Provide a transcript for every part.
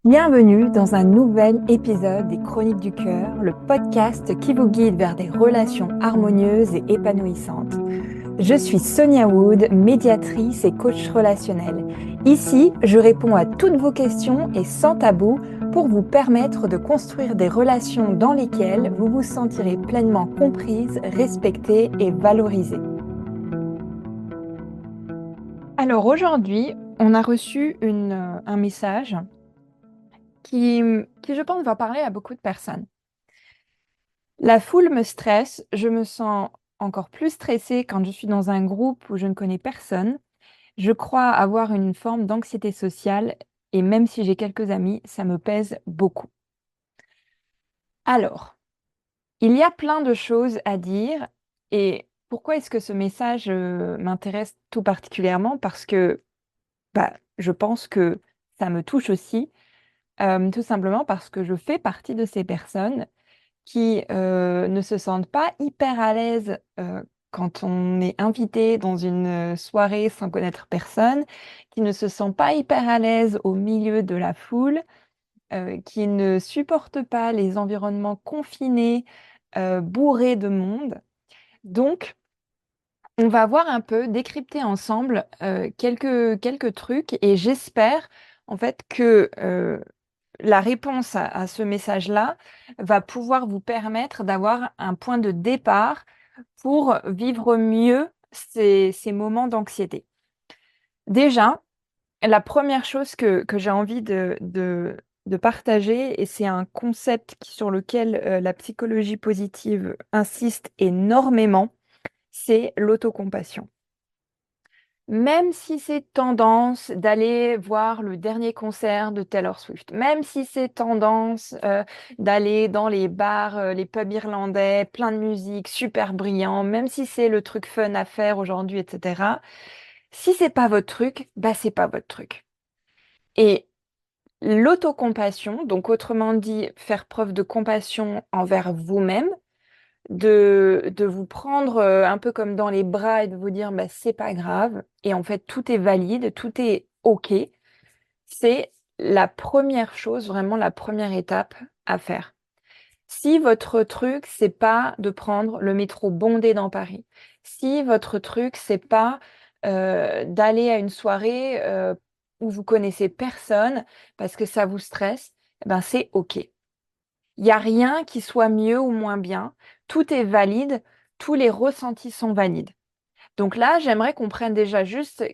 Bienvenue dans un nouvel épisode des Chroniques du Cœur, le podcast qui vous guide vers des relations harmonieuses et épanouissantes. Je suis Sonia Wood, médiatrice et coach relationnel. Ici, je réponds à toutes vos questions et sans tabou pour vous permettre de construire des relations dans lesquelles vous vous sentirez pleinement comprise, respectée et valorisée. Alors aujourd'hui, on a reçu un message qui, je pense, va parler à beaucoup de personnes. La foule me stresse, je me sens encore plus stressée quand je suis dans un groupe où je ne connais personne. Je crois avoir une forme d'anxiété sociale et même si j'ai quelques amis, ça me pèse beaucoup. Alors, il y a plein de choses à dire et pourquoi est-ce que ce message m'intéresse tout particulièrement? Parce que je pense que ça me touche aussi, tout simplement parce que je fais partie de ces personnes qui, ne se sentent pas hyper à l'aise, quand on est invité dans une, soirée sans connaître personne, qui ne se sent pas hyper à l'aise au milieu de la foule, qui ne supportent pas les environnements confinés, bourrés de monde. Donc on va voir un peu, décrypter ensemble, quelques trucs et j'espère en fait que, la réponse à ce message-là va pouvoir vous permettre d'avoir un point de départ pour vivre mieux ces moments d'anxiété. Déjà, la première chose que j'ai envie de partager et c'est un concept sur lequel, la psychologie positive insiste énormément, c'est l'autocompassion. Même si c'est tendance d'aller voir le dernier concert de Taylor Swift, même si c'est tendance, d'aller dans les bars, les pubs irlandais, plein de musique, super brillant, même si c'est le truc fun à faire aujourd'hui et cetera, si c'est pas votre truc, bah, c'est pas votre truc et l'autocompassion, donc autrement dit, faire preuve de compassion envers vous-même, de vous prendre, un peu comme dans les bras et de vous dire: «Bah, c'est pas grave» et en fait, tout est valide, tout est OK. C'est la première chose, vraiment la première étape à faire. Si votre truc, c'est pas de prendre le métro bondé dans Paris, si votre truc, c'est pas, d'aller à une soirée, où vous connaissez personne parce que ça vous stresse, eh ben, c'est OK. Il y a rien qui soit mieux ou moins bien. Tout est valide, tous les ressentis sont valides. Donc là, j'aimerais qu'on prenne déjà juste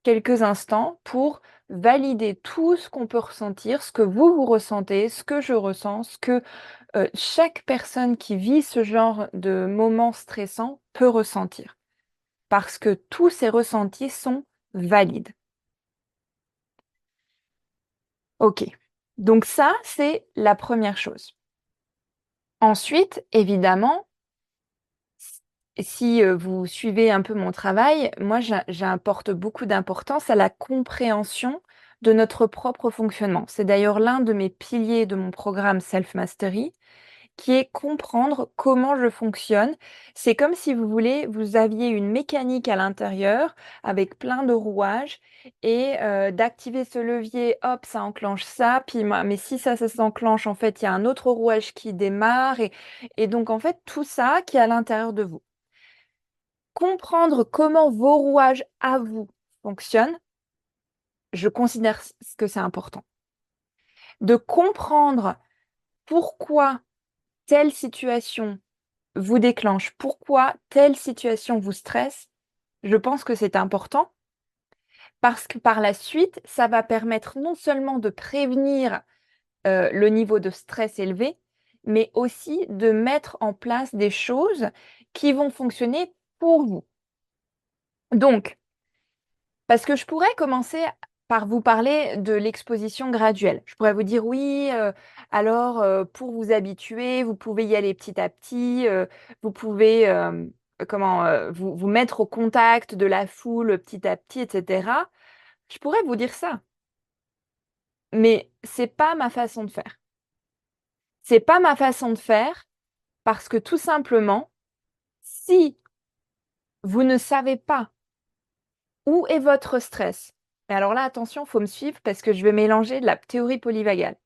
quelques instants pour valider tout ce qu'on peut ressentir, ce que vous ressentez, ce que je ressens, ce que, chaque personne qui vit ce genre de moment stressant peut ressentir. Parce que tous ces ressentis sont valides. OK. Donc ça, c'est la première chose. Ensuite, évidemment, si, vous suivez un peu mon travail, moi j'apporte beaucoup d'importance à la compréhension de notre propre fonctionnement. C'est d'ailleurs l'un de mes piliers de mon programme Self Mastery, qui est comprendre comment je fonctionne. C'est comme si vous voulez, vous aviez une mécanique à l'intérieur avec plein de rouages et d'activer ce levier, hop, ça enclenche ça, puis mais si ça s'enclenche, en fait, il y a un autre rouage qui démarre et donc en fait, tout ça qui est à l'intérieur de vous. Comprendre comment vos rouages à vous fonctionnent, je considère que c'est important. De comprendre pourquoi telle situation vous déclenche, pourquoi telle situation vous stresse, je pense que c'est important parce que par la suite, ça va permettre non seulement de prévenir, le niveau de stress élevé, mais aussi de mettre en place des choses qui vont fonctionner pour vous. Donc parce que je pourrais commencer par vous parler de l'exposition graduelle. Je pourrais vous dire: «Oui, alors, pour vous habituer, vous pouvez y aller petit à petit, vous pouvez, vous mettre au contact de la foule, petit à petit» et cetera. Je pourrais vous dire ça, mais c'est pas ma façon de faire. C'est pas ma façon de faire parce que tout simplement, si vous ne savez pas où est votre stress, Mais alors là, attention, il faut me suivre parce que je vais mélanger de la théorie polyvagale.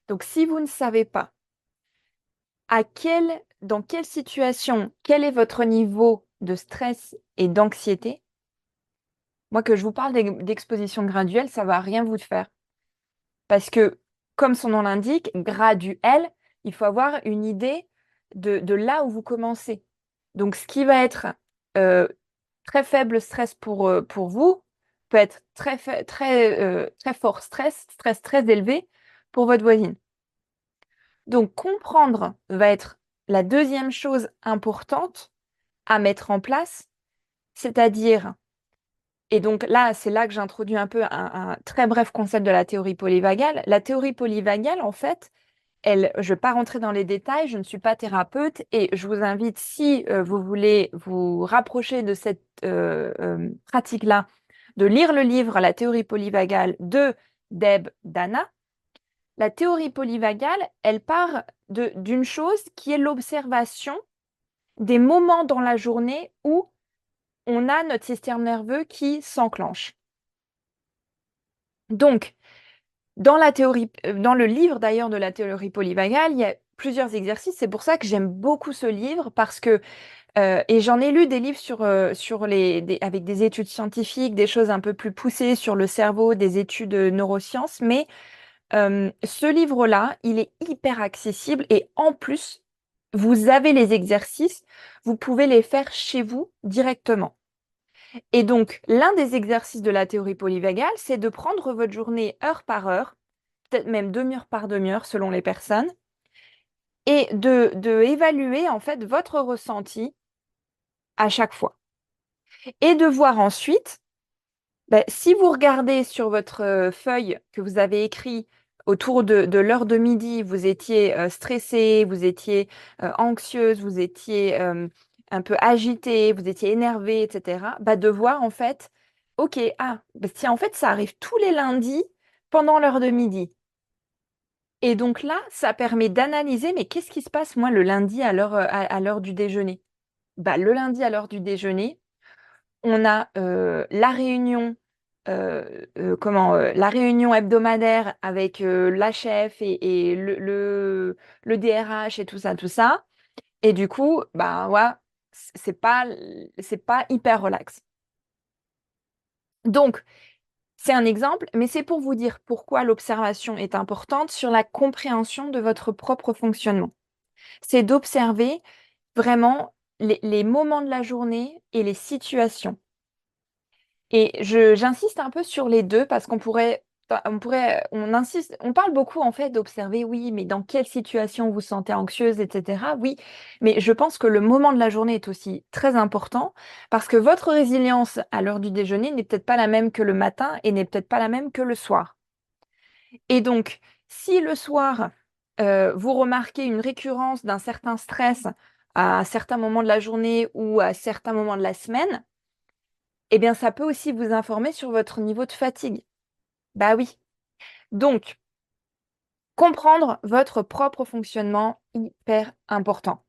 Donc, si vous ne savez pas dans quelle situation, quel est votre niveau de stress et d'anxiété, moi, que je vous parle d'exposition graduelle, ça va rien vous faire. Parce que, comme son nom l'indique, graduel, il faut avoir une idée de là où vous commencez. Donc, ce qui va être euh, très faible stress pour vous peut être très fort stress très élevé pour votre voisine. Donc, comprendre va être la deuxième chose importante à mettre en place, c'est-à-dire, et donc là, c'est là que j'introduis un peu un très bref concept de la théorie polyvagale. La théorie polyvagale, en fait, je ne vais pas rentrer dans les détails, je ne suis pas thérapeute et je vous invite, si vous voulez vous rapprocher de cette pratique-là, de lire le livre La théorie polyvagale de Deb Dana. La théorie polyvagale, elle part d'une chose qui est l'observation des moments dans la journée où on a notre système nerveux qui s'enclenche. Donc, dans le livre d'ailleurs de la théorie polyvagale, il y a plusieurs exercices. C'est pour ça que j'aime beaucoup ce livre parce que, et j'en ai lu des livres avec des études scientifiques, des choses un peu plus poussées sur le cerveau, des études de neurosciences, mais ce livre-là, il est hyper accessible et en plus, vous avez les exercices, vous pouvez les faire chez vous directement. Et donc, l'un des exercices de la théorie polyvagale, c'est de prendre votre journée heure par heure, peut-être même demi-heure par demi-heure selon les personnes, et de évaluer en fait votre ressenti à chaque fois. Et de voir ensuite, ben, si vous regardez sur votre feuille que vous avez écrit autour de l'heure de midi, vous étiez stressé, vous étiez anxieuse, vous étiez un peu agité, vous étiez énervé, etc. Ben, de voir en fait, ok, ben, tiens, en fait, ça arrive tous les lundis pendant l'heure de midi. Et donc là, ça permet d'analyser, mais qu'est-ce qui se passe, moi, le lundi à l'heure du déjeuner? Bah, le lundi à l'heure du déjeuner, on a la réunion hebdomadaire avec la chef et le DRH et tout ça. Et du coup, bah, ouais, c'est pas hyper relax. Donc, c'est un exemple, mais c'est pour vous dire pourquoi l'observation est importante sur la compréhension de votre propre fonctionnement. C'est d'observer vraiment les moments de la journée et les situations. Et j'insiste un peu sur les deux parce on insiste, on parle beaucoup en fait d'observer, oui, mais dans quelle situation vous vous sentez anxieuse, etc. Oui, mais je pense que le moment de la journée est aussi très important parce que votre résilience à l'heure du déjeuner n'est peut-être pas la même que le matin et n'est peut-être pas la même que le soir. Et donc, si le soir, vous remarquez une récurrence d'un certain stress à certains moments de la journée ou à certains moments de la semaine, eh bien, ça peut aussi vous informer sur votre niveau de fatigue. Bah oui. Donc, comprendre votre propre fonctionnement, hyper important.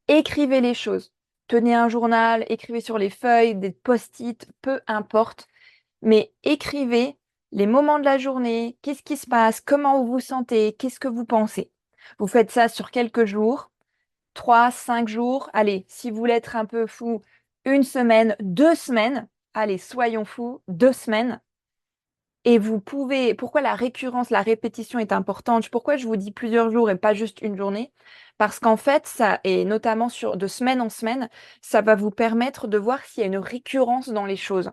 Écrivez les choses. Tenez un journal, écrivez sur les feuilles, des post-it, peu importe. Mais écrivez les moments de la journée, qu'est-ce qui se passe, comment vous vous sentez, qu'est-ce que vous pensez. Vous faites ça sur quelques jours, 3, 5 jours. Allez, si vous voulez être un peu fou, une semaine, 2 semaines. Allez, soyons fous, 2 semaines. Et vous pouvez, pourquoi la récurrence, la répétition est importante? Pourquoi je vous dis plusieurs jours et pas juste une journée? Parce qu'en fait, ça, et notamment de semaine en semaine, ça va vous permettre de voir s'il y a une récurrence dans les choses.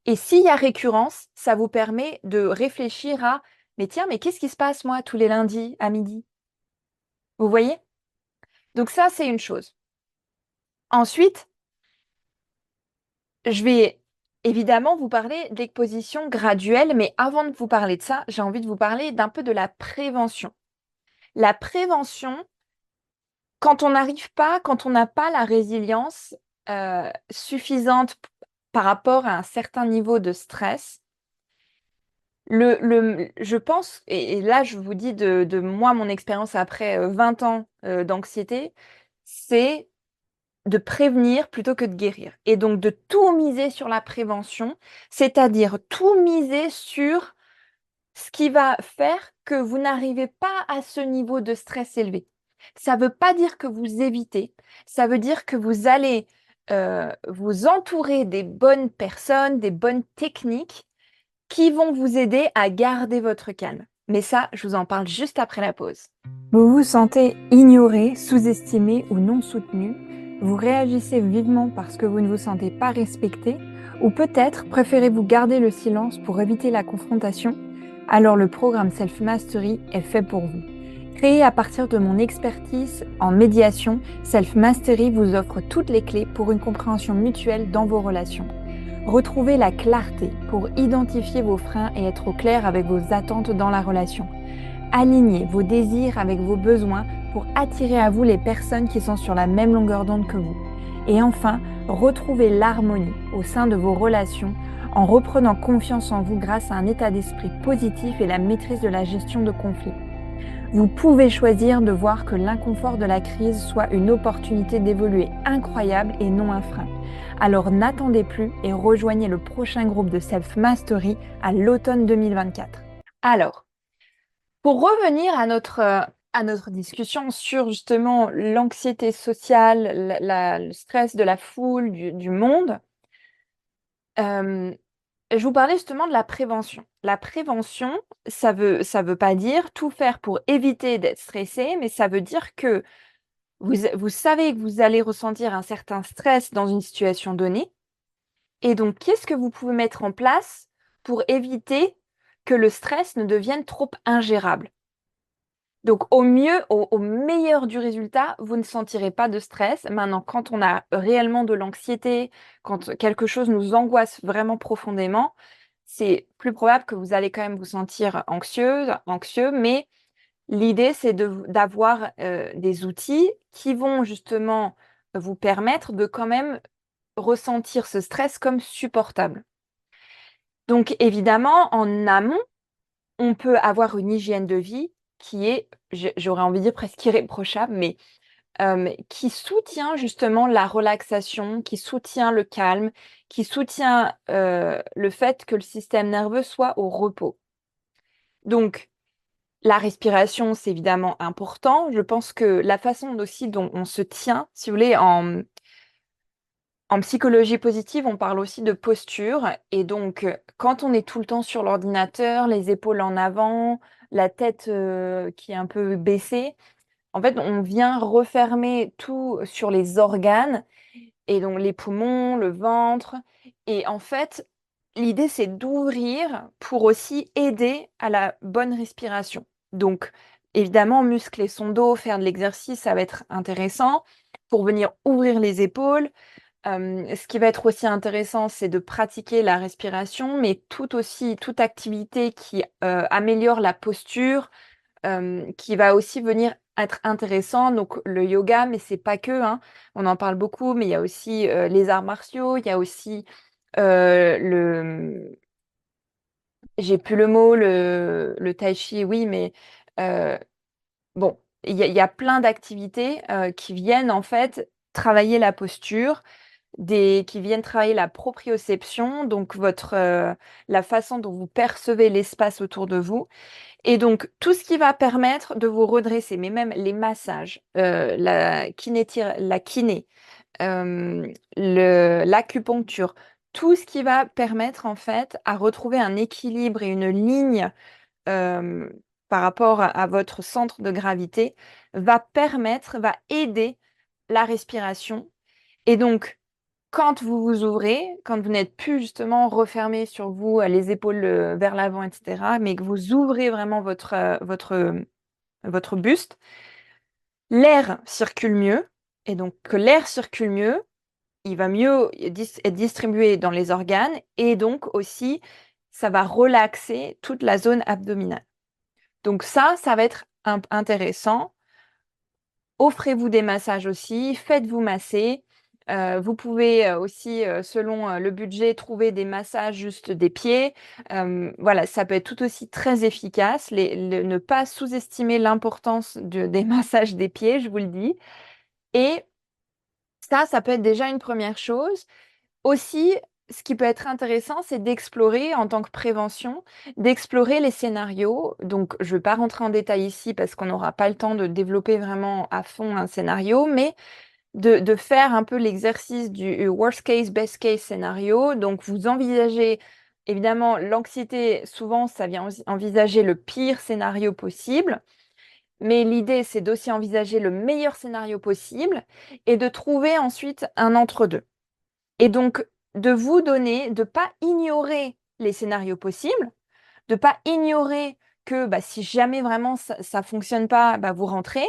Et s'il y a récurrence, ça vous permet de réfléchir à, mais tiens, mais qu'est-ce qui se passe moi tous les lundis à midi? Vous voyez? Donc ça, c'est une chose. Ensuite, je vais évidemment vous parler d'exposition graduelle, mais avant de vous parler de ça, j'ai envie de vous parler d'un peu de la prévention. La prévention, quand on n'arrive pas, quand on n'a pas la résilience suffisante par rapport à un certain niveau de stress, je pense, et là je vous dis de moi, mon expérience après 20 ans d'anxiété, c'est de prévenir plutôt que de guérir. Et donc de tout miser sur la prévention, c'est-à-dire tout miser sur ce qui va faire que vous n'arrivez pas à ce niveau de stress élevé. Ça ne veut pas dire que vous évitez, ça veut dire que vous allez vous entourer des bonnes personnes, des bonnes techniques qui vont vous aider à garder votre calme. Mais ça, je vous en parle juste après la pause. Vous vous sentez ignoré, sous-estimé ou non soutenu? Vous réagissez vivement parce que vous ne vous sentez pas respecté? Ou peut-être préférez-vous garder le silence pour éviter la confrontation? Alors le programme Self Mastery est fait pour vous. Créé à partir de mon expertise en médiation, Self Mastery vous offre toutes les clés pour une compréhension mutuelle dans vos relations. Retrouvez la clarté pour identifier vos freins et être au clair avec vos attentes dans la relation. Alignez vos désirs avec vos besoins pour attirer à vous les personnes qui sont sur la même longueur d'onde que vous. Et enfin, retrouvez l'harmonie au sein de vos relations en reprenant confiance en vous grâce à un état d'esprit positif et la maîtrise de la gestion de conflits. Vous pouvez choisir de voir que l'inconfort de la crise soit une opportunité d'évoluer incroyable et non un frein. Alors n'attendez plus et rejoignez le prochain groupe de Self Mastery à l'automne 2024. Alors, pour revenir à notre discussion sur justement l'anxiété sociale, le stress de la foule, du monde, je vous parlais justement de la prévention. La prévention, ça veut pas dire tout faire pour éviter d'être stressé, mais ça veut dire que vous savez que vous allez ressentir un certain stress dans une situation donnée. Et donc, qu'est-ce que vous pouvez mettre en place pour éviter que le stress ne devienne trop ingérable? Donc au mieux, au meilleur du résultat, vous ne sentirez pas de stress. Maintenant, quand on a réellement de l'anxiété, quand quelque chose nous angoisse vraiment profondément, c'est plus probable que vous allez quand même vous sentir anxieux, mais l'idée, c'est d'avoir, des outils qui vont justement vous permettre de quand même ressentir ce stress comme supportable. Donc évidemment, en amont, on peut avoir une hygiène de vie qui est, j'aurais envie de dire presque irréprochable, mais qui soutient justement la relaxation, qui soutient le calme, qui soutient, le fait que le système nerveux soit au repos. Donc la respiration, c'est évidemment important. Je pense que la façon aussi dont on se tient, si vous voulez, en psychologie positive, on parle aussi de posture et donc quand on est tout le temps sur l'ordinateur, les épaules en avant, la tête, qui est un peu baissée, en fait, on vient refermer tout sur les organes et donc les poumons, le ventre et en fait, l'idée, c'est d'ouvrir pour aussi aider à la bonne respiration. Donc évidemment, muscler son dos, faire de l'exercice, ça va être intéressant pour venir ouvrir les épaules. Ce qui va être aussi intéressant, c'est de pratiquer la respiration, mais toute activité qui, améliore la posture, qui va aussi venir être intéressant. Donc le yoga, mais c'est pas que, hein. On en parle beaucoup, mais il y a aussi, les arts martiaux, il y a aussi, le j'ai plus le mot, le tai chi, oui, mais, heu, bon, il y a plein d'activités, qui viennent en fait travailler la posture, qui viennent travailler la proprioception, donc la façon dont vous percevez l'espace autour de vous et donc tout ce qui va permettre de vous redresser, mais même les massages, la kiné, l'acupuncture, tout ce qui va permettre en fait à retrouver un équilibre et une ligne, hem, par rapport à votre centre de gravité, va aider la respiration et donc quand vous vous ouvrez, quand vous n'êtes plus justement refermé sur vous, les épaules, vers l'avant et cetera, mais que vous ouvrez vraiment votre buste, l'air circule mieux et donc que l'air circule mieux, il va mieux être distribué dans les organes et donc aussi, ça va relaxer toute la zone abdominale. Donc ça va être intéressant. Offrez-vous des massages aussi, faites-vous masser. Vous pouvez, aussi, selon, le budget, trouver des massages juste des pieds. Voilà, ça peut être tout aussi très efficace. Ne pas sous-estimer l'importance des massages des pieds, je vous le dis et Ça peut être déjà une première chose. Aussi, ce qui peut être intéressant, c'est d'explorer en tant que prévention, d'explorer les scénarios. Donc, je ne vais pas rentrer en détail ici parce qu'on n'aura pas le temps de développer vraiment à fond un scénario, mais de faire un peu l'exercice du worst case, best case scénario. Donc, vous envisagez, évidemment, l'anxiété, souvent, ça vient envisager le pire scénario possible. Mais l'idée, c'est d'aussi envisager le meilleur scénario possible et de trouver ensuite un entre-deux. Et donc, de vous donner, de ne pas ignorer les scénarios possibles, de ne pas ignorer que bah, si jamais vraiment ça ne fonctionne pas, bah, vous rentrez.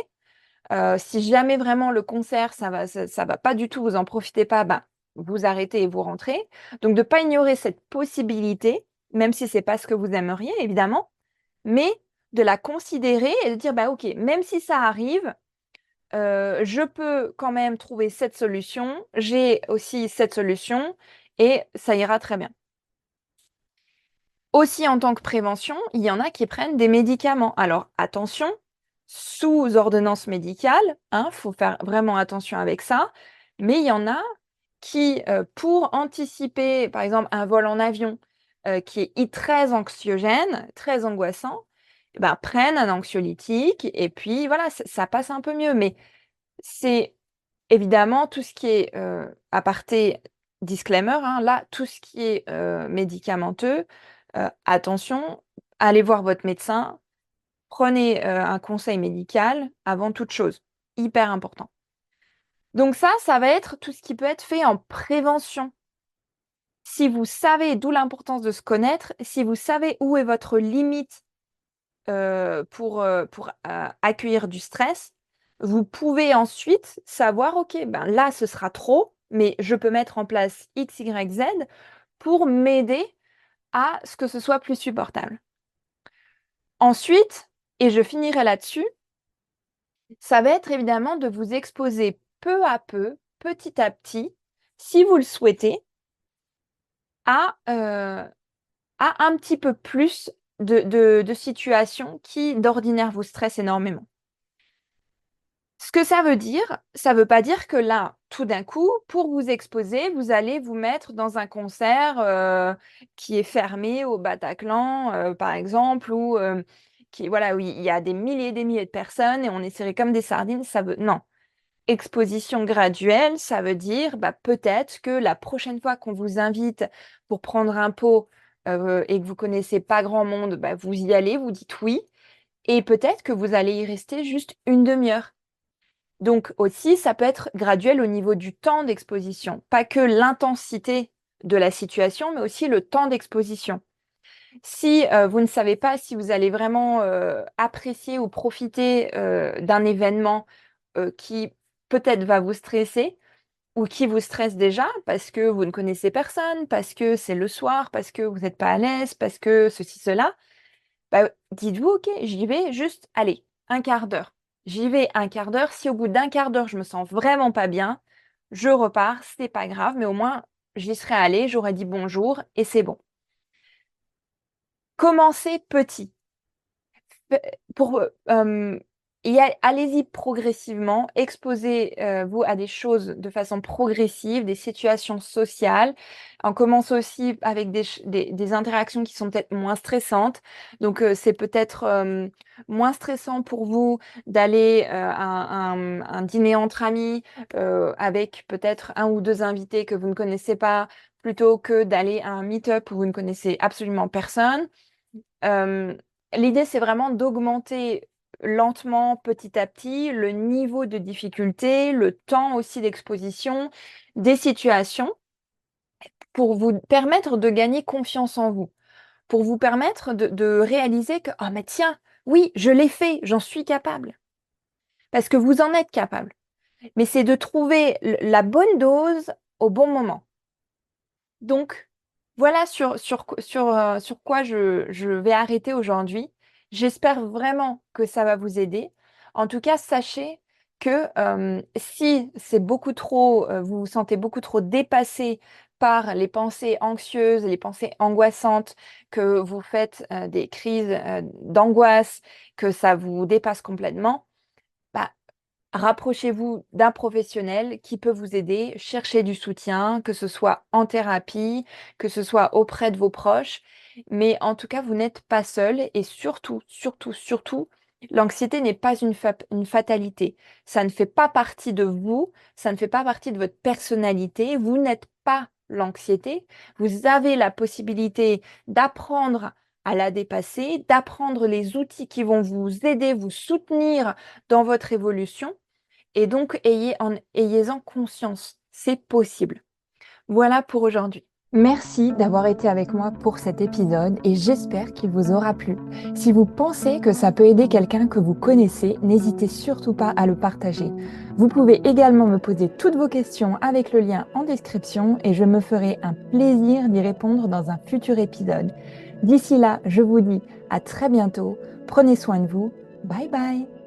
Si jamais vraiment le concert, ça va pas du tout, vous en profitez pas, bah, vous arrêtez et vous rentrez. Donc, de ne pas ignorer cette possibilité, même si c'est pas ce que vous aimeriez, évidemment, mais de la considérer et de dire, bah, OK, même si ça arrive, je peux quand même trouver cette solution, j'ai aussi cette solution et ça ira très bien. Aussi en tant que prévention, il y en a qui prennent des médicaments. Alors attention, sous ordonnance médicale, hein, faut faire vraiment attention avec ça, mais il y en a qui, pour anticiper, par exemple, un vol en avion, qui est très anxiogène, très angoissant, bah, prennent un anxiolytique et puis voilà, ça passe un peu mieux. Mais c'est évidemment tout ce qui est, aparté disclaimer, hein, là, tout ce qui est, médicamenteux, attention, allez voir votre médecin, prenez, un conseil médical avant toute chose, hyper important. Donc ça va être tout ce qui peut être fait en prévention. Si vous savez, d'où l'importance de se connaître, si vous savez où est votre limite pour accueillir du stress, vous pouvez ensuite savoir: «OK, ben, là, ce sera trop, mais je peux mettre en place X, Y, Z pour m'aider à ce que ce soit plus supportable». Ensuite, et je finirai là-dessus, ça va être évidemment de vous exposer peu à peu, petit à petit, si vous le souhaitez, à, à un petit peu plus de situations qui, d'ordinaire, vous stressent énormément. Ce que ça veut pas dire que là, tout d'un coup, pour vous exposer, vous allez vous mettre dans un concert, qui est fermé au Bataclan, par exemple, ou, qui voilà, où il y a des milliers et des milliers de personnes et on est serrés comme des sardines, ça veut non. Exposition graduelle, ça veut dire, bah, peut-être que la prochaine fois qu'on vous invite pour prendre un pot, et que vous connaissez pas grand monde, bah, vous y allez, vous dites oui et peut-être que vous allez y rester juste une demi-heure. Donc aussi, ça peut être graduel au niveau du temps d'exposition, pas que l'intensité de la situation, mais aussi le temps d'exposition. Si, vous ne savez pas si vous allez vraiment, apprécier ou profiter, d'un événement, qui peut-être va vous stresser ou qui vous stresse déjà parce que vous ne connaissez personne, parce que c'est le soir, parce que vous n'êtes pas à l'aise, parce que ceci, cela, bah, dites-vous: «OK, j'y vais juste, allez, un quart d'heure. J'y vais un quart d'heure. Si au bout d'un quart d'heure, je me sens vraiment pas bien, je repars, c'est pas grave, mais au moins j'y serai allée, j'aurais dit bonjour et c'est bon». Commencez petit. P pour, y a allez-y progressivement, exposez, vous à des choses de façon progressive, des situations sociales. On commence aussi avec des interactions qui sont peut-être moins stressantes. Donc, c'est peut-être, moins stressant pour vous d'aller, à un dîner entre amis, avec peut-être un ou 2 invités que vous ne connaissez pas, plutôt que d'aller à un meet-up où vous ne connaissez absolument personne. Hem, L'idée, c'est vraiment d'augmenter lentement, petit à petit, le niveau de difficulté, le temps aussi d'exposition, des situations pour vous permettre de gagner confiance en vous, pour vous permettre de réaliser que: «Ah mais tiens, oui, je l'ai fait, j'en suis capable». Parce que vous en êtes capable, mais c'est de trouver la bonne dose au bon moment. Donc, voilà sur quoi je vais arrêter aujourd'hui. J'espère vraiment que ça va vous aider. En tout cas, sachez que, si c'est beaucoup trop, vous vous sentez beaucoup trop dépassé par les pensées anxieuses, les pensées angoissantes, que vous faites, des crises, d'angoisse, que ça vous dépasse complètement, bah, rapprochez-vous d'un professionnel qui peut vous aider, cherchez du soutien, que ce soit en thérapie, que ce soit auprès de vos proches, mais en tout cas, vous n'êtes pas seul et surtout, surtout, surtout, l'anxiété n'est pas une fatalité. Ça ne fait pas partie de vous, ça ne fait pas partie de votre personnalité, vous n'êtes pas l'anxiété, vous avez la possibilité d'apprendre à la dépasser, d'apprendre les outils qui vont vous aider, vous soutenir dans votre évolution et donc ayez-en conscience, c'est possible. Voilà pour aujourd'hui. Merci d'avoir été avec moi pour cet épisode et j'espère qu'il vous aura plu. Si vous pensez que ça peut aider quelqu'un que vous connaissez, n'hésitez surtout pas à le partager. Vous pouvez également me poser toutes vos questions avec le lien en description et je me ferai un plaisir d'y répondre dans un futur épisode. D'ici là, je vous dis à très bientôt. Prenez soin de vous. Bye bye.